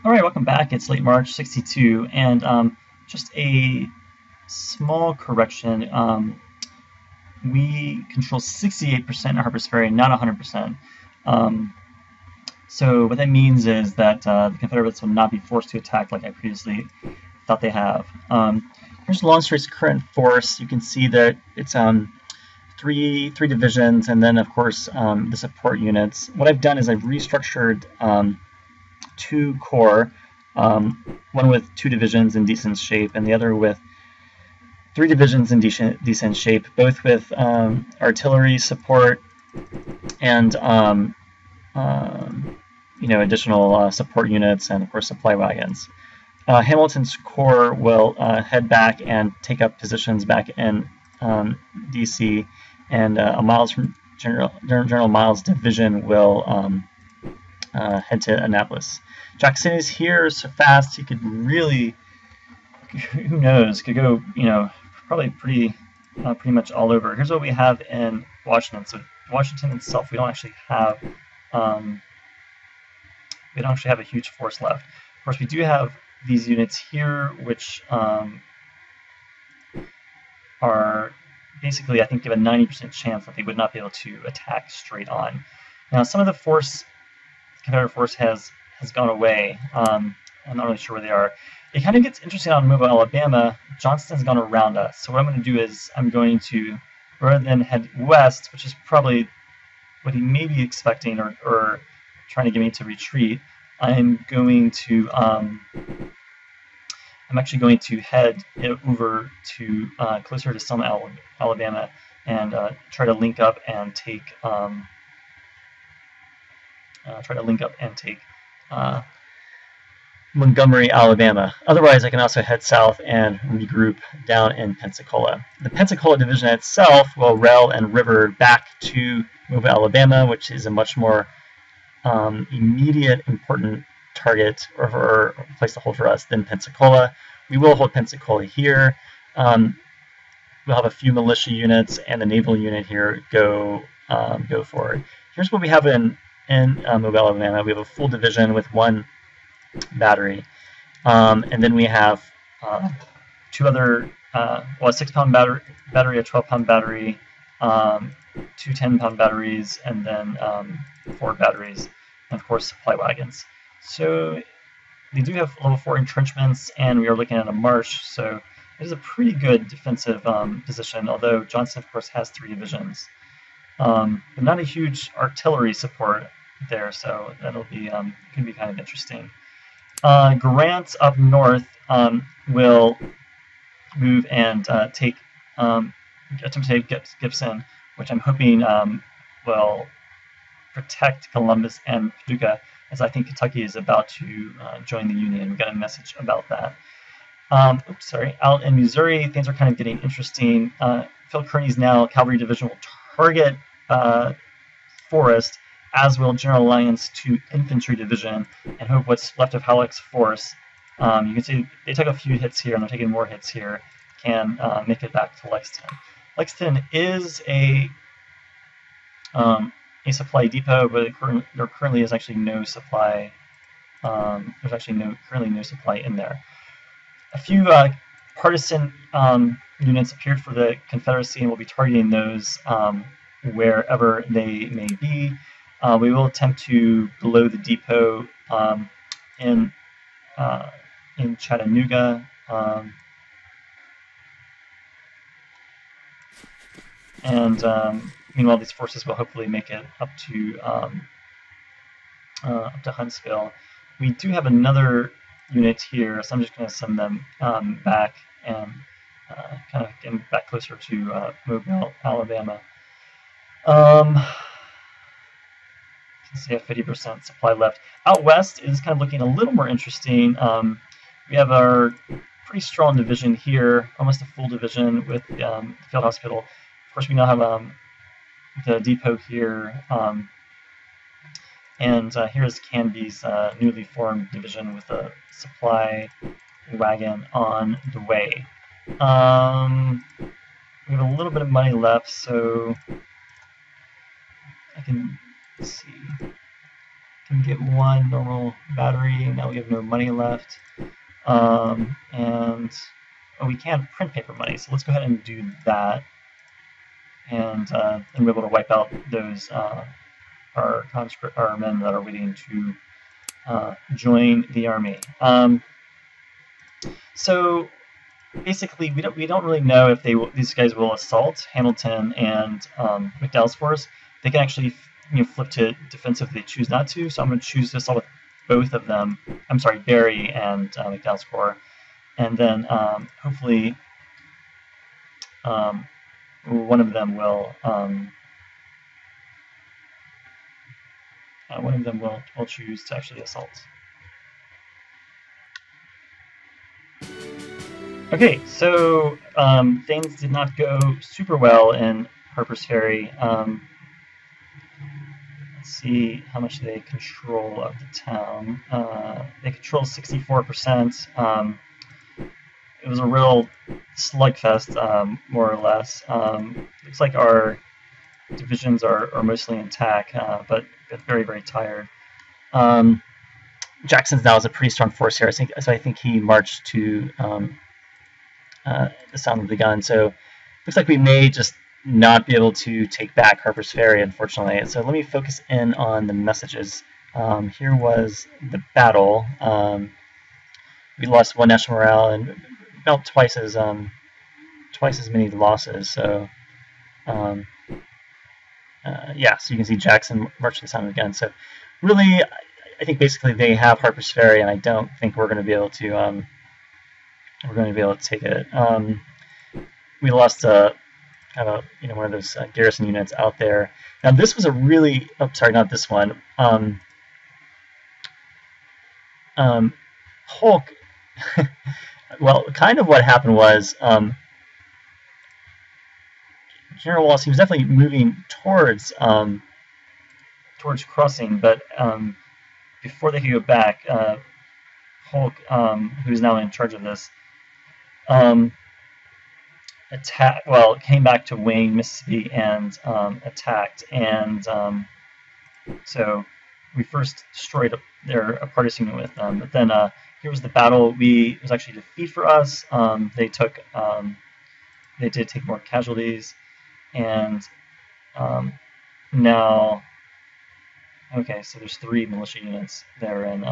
All right, welcome back. It's late March 62, and just a small correction. We control 68% of Harpers Ferry, not 100%. So what that means is that the Confederates will not be forced to attack like I previously thought they have. Here's Longstreet's current force. You can see that it's three divisions, and then of course the support units. What I've done is I've restructured two corps, one with two divisions in decent shape, and the other with three divisions in decent shape, both with artillery support and additional support units and of course supply wagons. Hamilton's corps will head back and take up positions back in D.C. and General Miles' division will head to Annapolis. Jackson is here so fast he could really, who knows, could go, probably pretty much all over. Here's what we have in Washington. So Washington itself, we don't actually have a huge force left. Of course, we do have these units here, which are basically, I think, give a 90% chance that they would not be able to attack straight on. Now, some of the Confederate force has gone away. I'm not really sure where they are. It kind of gets interesting on Mobile, Alabama. Johnston's gone around us. So what I'm going to do is I'm going to, rather than head west, which is probably what he may be expecting or trying to get me to retreat, I'm actually going to head over to closer to Selma, Alabama, and try to link up and take Montgomery, Alabama. Otherwise, I can also head south and regroup down in Pensacola. The Pensacola division itself will rail and river back to Mobile, Alabama, which is a much more immediate, important target or place to hold for us than Pensacola. We will hold Pensacola here. We'll have a few militia units and a naval unit here go forward. Here's what we have in Mobile, Alabama. We have a full division with one battery, and then we have two other, a 6-pound battery, a 12-pound battery, two 10-pound batteries, and then 4 batteries, and of course supply wagons. So they do have level 4 entrenchments, and we are looking at a marsh, so it is a pretty good defensive position, although Johnston, of course, has 3 divisions. But not a huge artillery support there, so that'll be could be kind of interesting. Grant up north will move and attempt to take Gibson, which I'm hoping will protect Columbus and Paducah, as I think Kentucky is about to join the Union. We got a message about that. Out in Missouri, things are kind of getting interesting. Phil Kearny's now cavalry division will target Forrest, as will General Lyon's 2 infantry division, and hope what's left of Halleck's force. You can see they took a few hits here, and they're taking more hits here, can make it back to Lexington. Lexington is a supply depot, but there currently is actually no supply. There's actually currently no supply in there. A few partisan units appeared for the Confederacy, and we'll be targeting those wherever they may be. We will attempt to blow the depot in Chattanooga. Meanwhile, these forces will hopefully make it up to Huntsville. We do have another unit here, so I'm just going to send them back and kind of get back closer to Mobile, Alabama. You can see a 50% supply left. Out west is kind of looking a little more interesting. We have our pretty strong division here, almost a full division with the field hospital. Of course, we now have the depot here, and here's Canby's newly formed division with a supply wagon on the way. We have a little bit of money left, so I can can get one normal battery. Now we have no money left. And we can print paper money, so let's go ahead and do that. And we're able to wipe out those our men that are waiting to join the army. So basically, we don't really know if these guys will assault Hamilton and McDowell's force. They can actually flip to defensive if they choose not to. So I'm going to choose to assault with both of them. I'm sorry, Berry and McDowell's corps, and then hopefully one of them will choose to actually assault. Okay, so things did not go super well in Harpers Ferry. Let's see how much they control of the town. They control 64%. It was a real slugfest, more or less. Looks like our divisions are mostly intact, but very, very tired. Jackson's now has a pretty strong force here, so I think he marched to the sound of the gun. So looks like we may just not be able to take back Harpers Ferry, unfortunately. So let me focus in on the messages. Here was the battle. We lost 1 national morale and about twice as many losses. So yeah, so you can see Jackson march to the sound of the gun. So really, I think basically they have Harpers Ferry, and I don't think we're going to be able to take it. We lost kind of one of those garrison units out there. Now this was a really not this one. Hulk. Well, kind of what happened was General Wallace, he was definitely moving towards crossing, but before they could go back, Hulk, who's now in charge of this, came back to Wayne, Mississippi, and attacked. And so we first destroyed their partisan unit with them. But then here was the battle. It was actually a defeat for us. They did take more casualties, and now, okay, so there's 3 militia units there in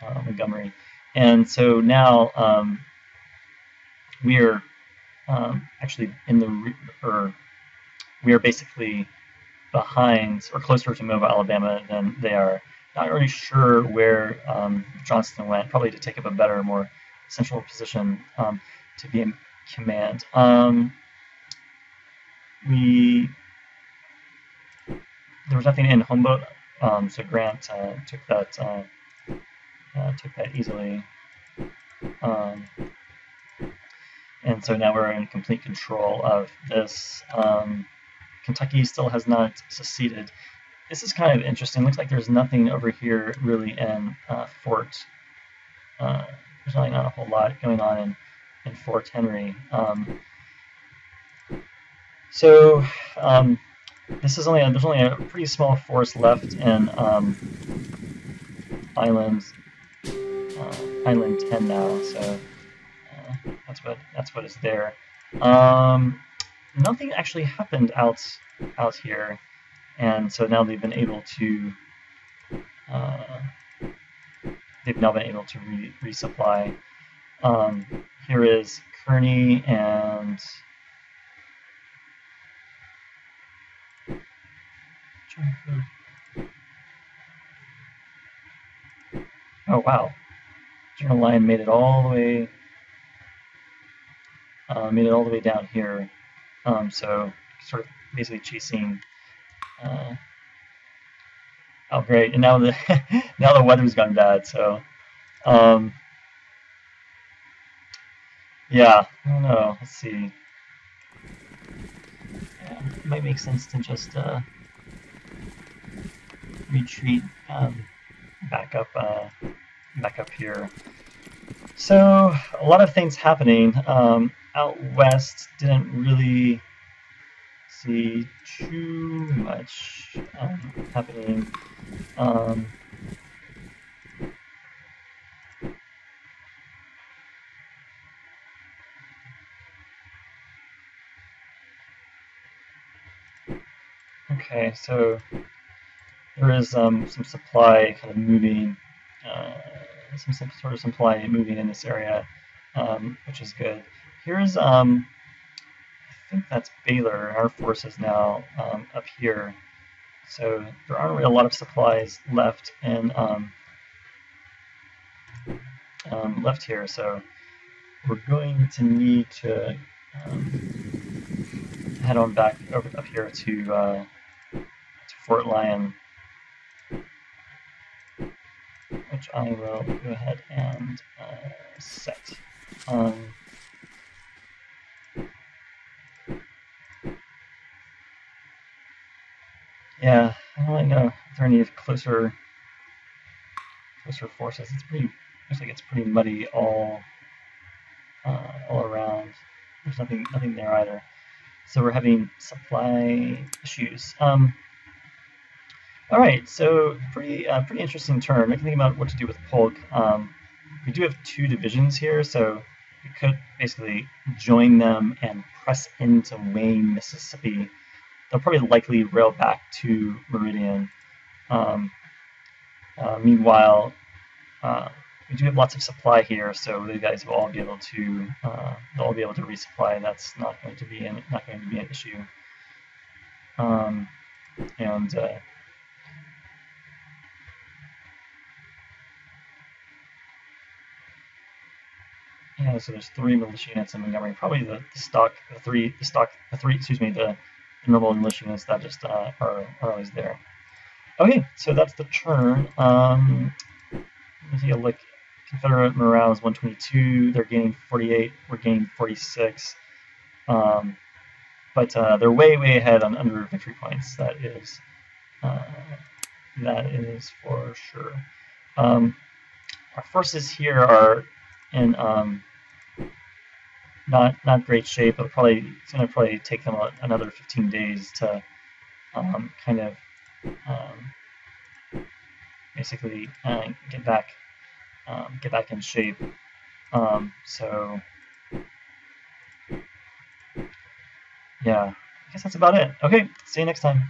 Montgomery, and so now we are actually we are basically behind or closer to Mobile, Alabama than they are. Not really sure where Johnston went, probably to take up a better, more central position to be in command. There was nothing in Humboldt, so Grant took that easily. And so now we're in complete control of this. Kentucky still has not seceded. This is kind of interesting. Looks like there's nothing over here really in Fort. There's really not a whole lot going on in Fort Henry. So there's only a pretty small force left in Island 10 now. So that's what is there. Nothing actually happened out here, and so now they've been able to resupply. Here is Kearney and oh wow, General Lyon made it all the way. Made it all the way down here, so sort of basically chasing. Oh great! And now the weather's gone bad, so yeah, I don't know. Let's see. Yeah, it might make sense to just retreat back up here. So a lot of things happening. Out west didn't really see too much happening. Okay, so there is some supply kind of moving, some sort of supply moving in this area, which is good. Here's, I think that's Baylor. Our force is now up here. So there aren't really a lot of supplies left in left here. So we're going to need to head on back over up here to Fort Lyon, which I will go ahead and set. Yeah, I don't really know if there are any closer forces. It's pretty. Looks like it's pretty muddy all around. There's nothing there either. So we're having supply issues. All right, so pretty interesting turn. Making think about what to do with Polk. We do have two divisions here, so we could basically join them and press into Wayne, Mississippi. They'll probably likely rail back to Meridian. Meanwhile, we do have lots of supply here, so the guys will all be able to resupply. That's not going to be an issue. Yeah, so there's 3 militia units in Montgomery. Probably the normal militia units that just are always there. Okay, so that's the turn. Let's take a look. Confederate morale is 122. They're gaining 48. We're gaining 46. But they're way ahead on under victory points. That is for sure. Our forces here are in not great shape. It's going to probably take them another 15 days to kind of basically get back in shape. So yeah, I guess that's about it. Okay, see you next time.